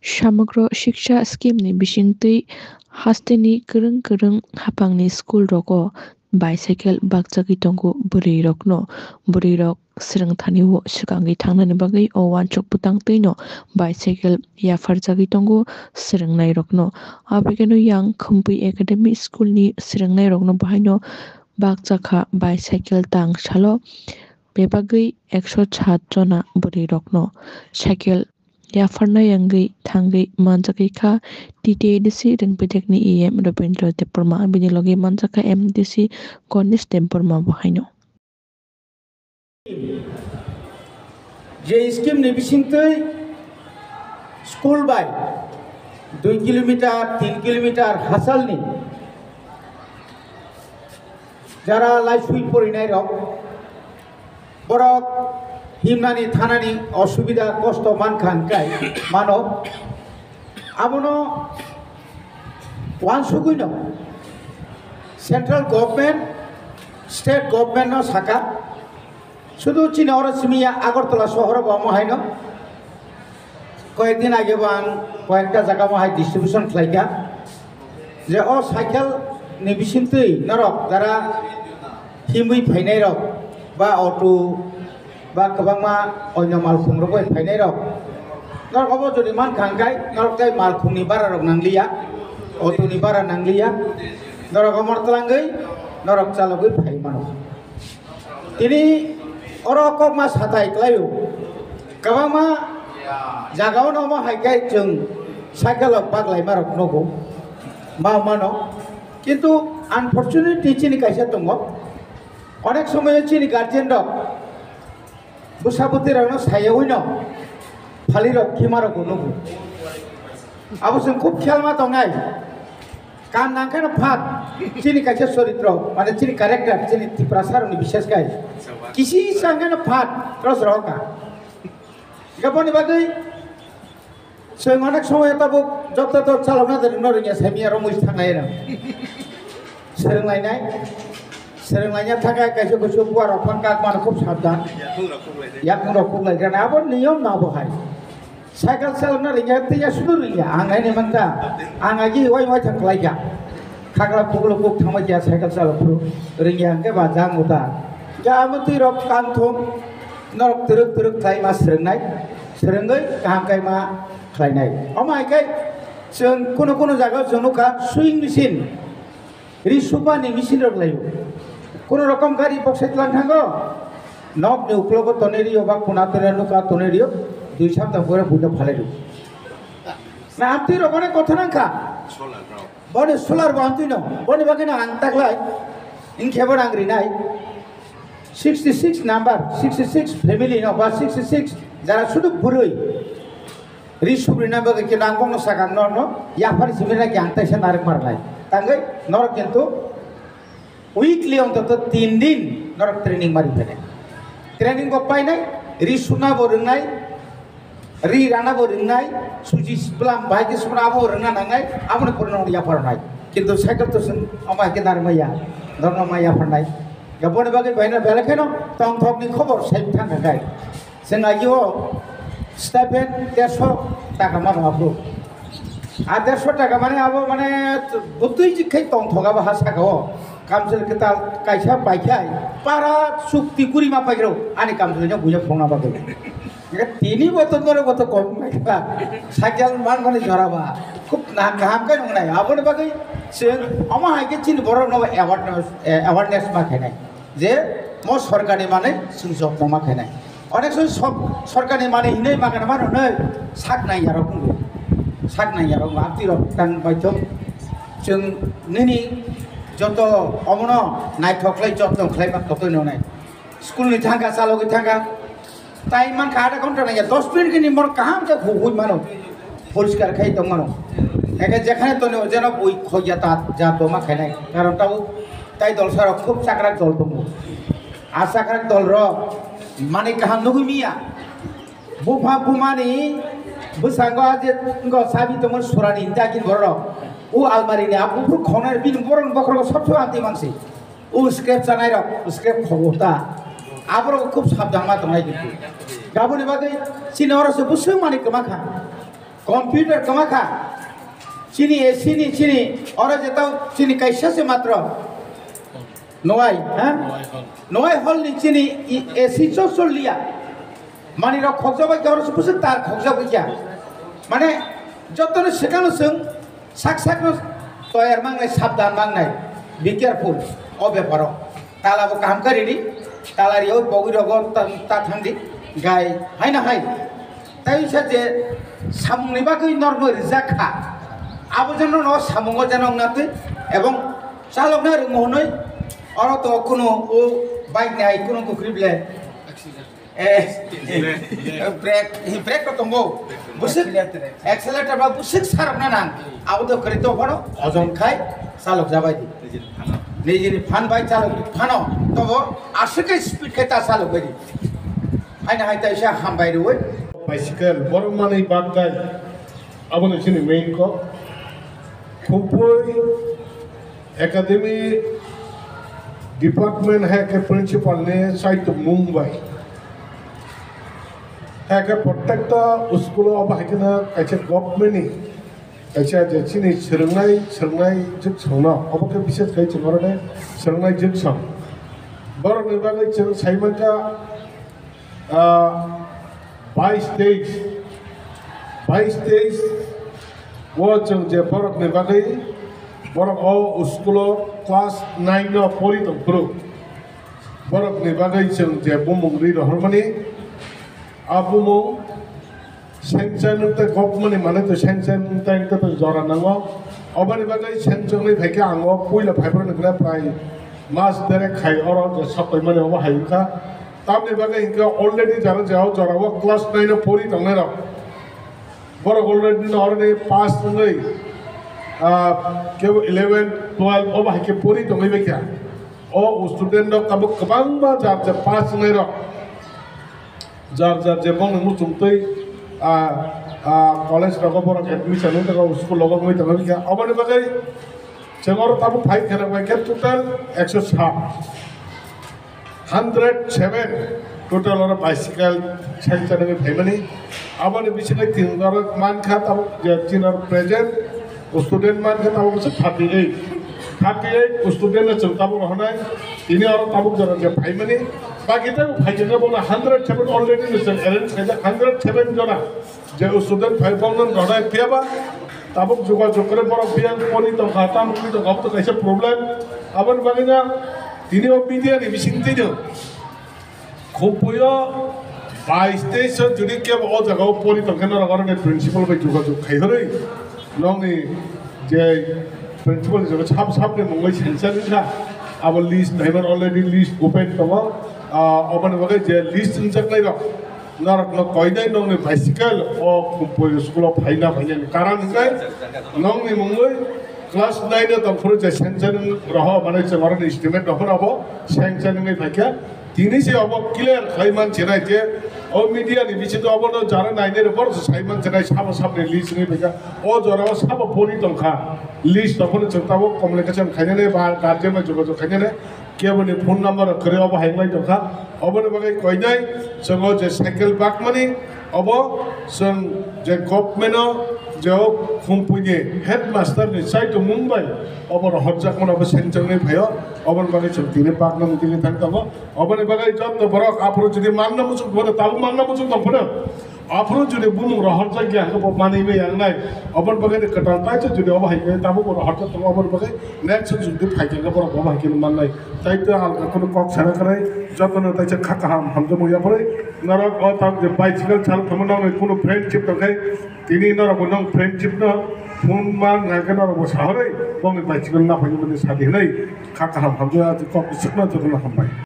समग्र शिक्षा स्किमनि बिसिंतै हास्टेनि गोरों गोरों हाफांनि स्कुल रग बाइसाइकेल बागजागि दंगु बुरै रकनो बुरै रक सोलोंथानि सिगाङै थांनानै बागै अवान चक बुतां तैनो बाइसाइकेल याफारजागि दंगु सोलोंनाय रकनो आबेगेनो यां खोम्बै एकाडेमि स्कुलनि सोलोंनाय रकनो बाहायनो बागजाखा बाइसाइकेल तां सालो बेबागै 107 जना बुरै रकनो साइकेल याफारनाय यांगै थांगै मानजागैखा टिटिएडिसि रोंपेटेकनि इएम रबीन्द्र देबबर्मा बिनि लगे मानजाखा एमडिसि गणेश देबबर्मा बाहायनो जे स्कीम नि बिसिंतै स्कुल बाय 2 किलोमीटर 3 किलोमीटर हासालनि যারা লাইফুই পরিণয় রক বরক হিমনানি থানানি অসুবিধা কষ্ট মানখানকাই মানব আবনো ওয়ান সুগুইন সেন্ট্রাল গভর্নমেন্ট স্টেট গভর্নমেন্ট শাখা শুধু চীন অরসমিয়া আগরতলা শহর মহাইন কয়েকদিন আগে কয়েকটা জায়গা মহাই ডিস্ট্রিবিউশন খাইকা যে ও সাইকেল নিবিসিন্তই নরক যারা হিমুই ফাইনাই রক বা অটো বা গোबांमा অন্য মালখুং রকই ফাইনাই রক নরক অব যদি মান খাঙ্গাই নরক তাই মালখুংনি বারা রক নাংলিয়া অটোনি বারা নাংলিয়া নরক অমরতলাঙ্গই নরক চালগই ফাই মানো তিনি অরক মা সাতাই ক্লাইও গোबांमा জাগাও নমা হাইকাই जों সাইকেলক পাগলাই মারক নগো মা মানো কিন্তু আনফরচুনেটলি চিনি কাইসা দङ অনেক সময় চিনি গার্জেন রক বুসাবুতি রানো সাইয়াউইন ফালি রক খিমারক নগো আবসং খুব খেয়াল মা দঙাই কান নাংখানো ফাত চিনি কাইসা চরিত্র মানে চিনি ক্যারেক্টার চিনি ত্রিপ্রাসারনি বিশেষ গাই কিসি সাংখানো ফাত রস রকা গাবনি বাগৈ जों अनेक समय तब जत चालना नरिया सामिया रमुस थांनाय सोलोंलायनाय थाखाय कैसे कैसे बुवार फानका मान खूब साबधान याकुं रखुं लायग्राना अब नियम ना बहाय साइकेल चालना रिया तैया सुनु रिया आंगायनि मानता आंगागि वाय वाय थांलायगा खाग्रा खुगलो खुब थांबाय जा साइकेल चालखु रिया के बाजां उदा गामति रक कांथम नरक तरक तरक थाय मा सोलोंनाय गाहामखाय मा खालायनाय अमायखाय जों कोनो जायगायाव जों नुखा सुइं मेचिन रिसुपानि मेचिन रखलायो कोनो रकम गारि बक्साइट लांनो थांगो नक नि उक्लबो तनेरियो बा कुनातरे नुका तनेरियो दुइ सामता करे बुइनो फालायदो ना आमति रकने कथा नांखा बने सोलार बांतुइ न बने बागैना आं ताकलाय इंखेबो नांग्रिनाय 66 नाम्बार 66 फैमिली न बा 66 যারা শুধু বুড়ই রিসুবরি নামে কি নাংবং সাকাং ন ইয়াফারি সিমিনা কি আংতাইসা নারক মারনাই তাঙ্গৈ নরক কিন্তু উইকলি অন্তত 3 দিন নরক ট্রেনিং মারি ফেলে ট্রেনিং को পাইনাই রিসুনা বরংনাই রি রানা বরংনাই সুজি প্লাম বাইকে সুনা আবো রংনা নাंगाय আমনে করনো ইয়াফারনাই কিন্তু সাইকেল তো আমাকে নারমাইয়া ধর্মমাইয়া ফারনাই গাবনে বাগে বাইনা বেলাখানো তং থকনি খবর সাইড থাঙ্গাय जोंना इयो स्टाइपेन्ड 150 टाका मानो आबो आ 150 टाका माने आबो माने बुतुइ जिखै तंग थगाबो हासागाव कामजल केता काइसा पाइखाय पारा सुक्ति कुरि मा पाइग्रौ आनि कामजलनो बुया फंना बागै तिनि बतन नरे बत कम माइखा साइकेल मान माने जराबा खूब ना गाहाम कै नंगनाय आबोनि बागै जों अमा हाइके चिन बर न अवेयरनेस मा खायनाय जे म सरकारनि माने जों जब मा खायनाय अनेक सब सरकारनि माने हिनै मागाना मानो नै सागनाय यारो बुंगो सागनाय यारो आमति रक तान बायथम जों निनि जत अमन नायथख्लै जत्न खलायबा ततै ननाय स्कुलनि थांगा चालगै थांगा टाइम मान का आधा घंटा नाय 10 मिनिट के निमर कहां से हुई मानो परिष्कार खाइ दं मानो एके जेखाने तने जेन बय खया ता जा तो मा खायनाय कारण ताव ताइ दल सार खूब चाकरा दल दं आ चाकरा दल र माने गाहाम नुगुमिया बुफा बुमानि बुसांगो जे गो साबि तमन सुरानि दाकिन बर उ आलमारि नि आबुफु खनाय बिन बरन बखरगो सबसे आंति मानसि उ स्क्रेप जानाय र स्क्रेप खगोता आबरो खूब साबधान मा दंनाय किन्तु गाबोनि बागै सिनहरसो बुसो माने कमाखा কম্পিউটার কমাখা চিনি চিনি ওরা যেতাও চিনি কাইসা সে মাত্র নয় হ্যাঁ নয় হল নি চিনি এসি চলিয়া মানে র খকজাবাই কে ওরা বুঝে তার খকজাবাই কে মানে যতনে সেখানে जों সাক সাক তয়ার মাংনাই সাবধান মাংনাই বি কেয়ারফুল ও ব্যাপারও তালাবো কাম করিনি তালারিও বগি রগ তা থান্দি গাই হাই না হাই তাই যে সামুংনি বাকি নর্ম রিজাখা আবো যেন ন সামুং যেন নাতে এবং চালক না রুমহনই অর তো কোনো ও বাইক নাই কোনো কুকরিবলে ব্রেক ব্রেক তো তঙ্গো বুসিক এক্সেলেটর বা বুসিক সারক না নাং আবো তো করি তো বড় অজন খাই চালক যাবাই দি নিজের ফান বাই চালক ফানো তবো আশিকে স্পিড খাইতা চালক বাই হাই না হাই তাই সে হামবাই রুই bicycle borong manai bagdai abone chini main ko khupoi academy department hai ke principal ne site to Mumbai hai ke protecta school of hakina kache government ni kache je chini sernai juk chona obake bishes kai chimara ne sernai juk chon borong ni bagai chang saimanta 22 वो जों जे बरक ने बागै बरक ओ school class 9 न परि दं pro बरक ने बागै जों जे बुमुं रि रहरमानि आबुमु सेंसन ते गभर्नमेन्ट माने तो सेंसन टाइम तो जरा नांगो अबानि बागै सेंसन नि फाइके आंगो पुइला फाइबर नग्रा प्राय मास देरे खाइ अर जे सबै माने अबा हायुखा तामनि बागै इनका अलरेडी जानो जाओ जरावो क्लास 9 न परि दंने र बरक अलरेडी नरने पास नङै के 11 12 अबा हाइके परि दंलै बेक्या ओ स्टुडेन्ट न काबो गोबां बा जार जे पास नङै र जार जे बंग मुचुमतै कॉलेज रगो बरक एडमिशन नङै स्कुल लगो मै दंलै बेक्या अबानि बागै जोंर ताबो फाइट खालामबाय के total 107 total or bicycle center में family अब ने बिचले 3 मान खा तब जिनर present student मान खा तब 38 student ने चलता वो रहना है इन्हें और तब जरा जब family बाकी तो भाईजन बोला 107 already ने चल arrange किया 107 जना जो student 5 बंगन रहना है क्या बा तब जुगा जुकरे पर बियान पनी तो खाता मुक्ति तो अब तो कैसे प्रॉब्लम अब बाकी ना ini media ni bisinti do khopuyo 22 judi ke o jaga pori tongkena ragane principal bai juga khai hore long ni je principal jaga chap ne mongai sensor ni abo list driver already list open tama open bagai je list injak lai ro narak no koidai nong ni bicycle o khopuyo school of haina karan ngai nong ni mongai class 9 तो फुर जे sanction रह माने जे मारन estimate दफन अब sanction नै फाइका तिनी से अब क्लियर खाइमान छेनाय जे ओ मीडिया नि बिछि तो अब न जारा नाइने रे बर साइमान छेनाय साब साब ने लिस्ट नै फाइका ओ जरा साब फोनी तंखा लिस्ट दफन चताबो कम्युनिकेशन खाइने नै बा गार्जियन मा जोगो खाइने नै केबने फोन नम्बर करे अब हाइलाइ तंखा अब न बगै कइनाय जोंगो जे साइकेल बाक माने अब जों जे गभर्नमेन्ट जो खुम्पुने हेडमास्टर नि साइट मुंबई अबर हरजाक मन अब सेंटर नै भयो अबन बागै चलतिने पाक्न मुतिने थाङ तब अबन बागै जब त बरक आफरो जुदि मान्न मुजुक बन ताबु मान्न मुजुक त फन आफरो जुदि बुनु रहर जग्या को मानिमे यांगनाय अबन बागै कटाल ताइ जुदि अब हाइके ताबु को रहर त अबन बागै नेक्स्ट जुदि फाइके ग बरक अब हाइके माननाय ताइ त हाल कोनो कक छरा कराय जतन ताइ खाका हमजो मुया परे नरक अ ताक जे बाइसिकल चाल थमन कोनो फ्रेंडशिप त खाय तिनी नर बनों फ्रेंडशिप न फोन मान नागन और बसाहरे बंग बाइसिकल ना फैयो बने साथी नै खाका हमजो आज कक सिकना जतन हमबाय